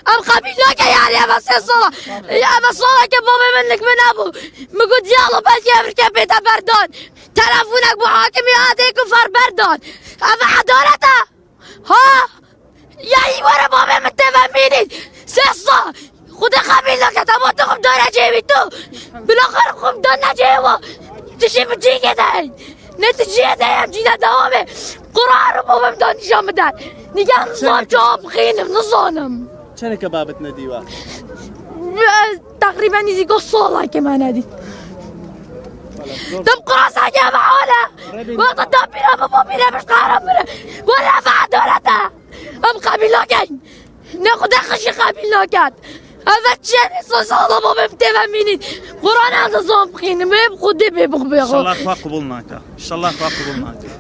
ام قبیله که یعنی اما سه ساله اما ساله که بابا من لک من ابو مگو دیالو بس یفر که بیتا بردان تلفونک با حاکمی آده کفر بردان اما عدالته ها یعنی وره بابا من تفهمینید سه سال خود قبیله که تبا تو خم داره جیبی تو بلاخر خم دان نجیبا تشی بچی که دهی نه تشیه دهی هم جیده دوامه قرآن رو بابا من دانشان بدن نگه نظام جواب خینم نظانم چنه کبابت ندیوه تقریبا نیزی گو ساله که من ندید دم قراصه که معاله وقت دم بیره بابا بیره بش قهرم بیره ولا فعدالته ام قبیله کن نه خدا خشی قبیله کن اما چه نیست ساله بابا بتفهمینید قرآن نظام خینم بیم خودی بیم ان شاء الله اخوة قبول ناكا ان شاء الله اخوة قبول ناكا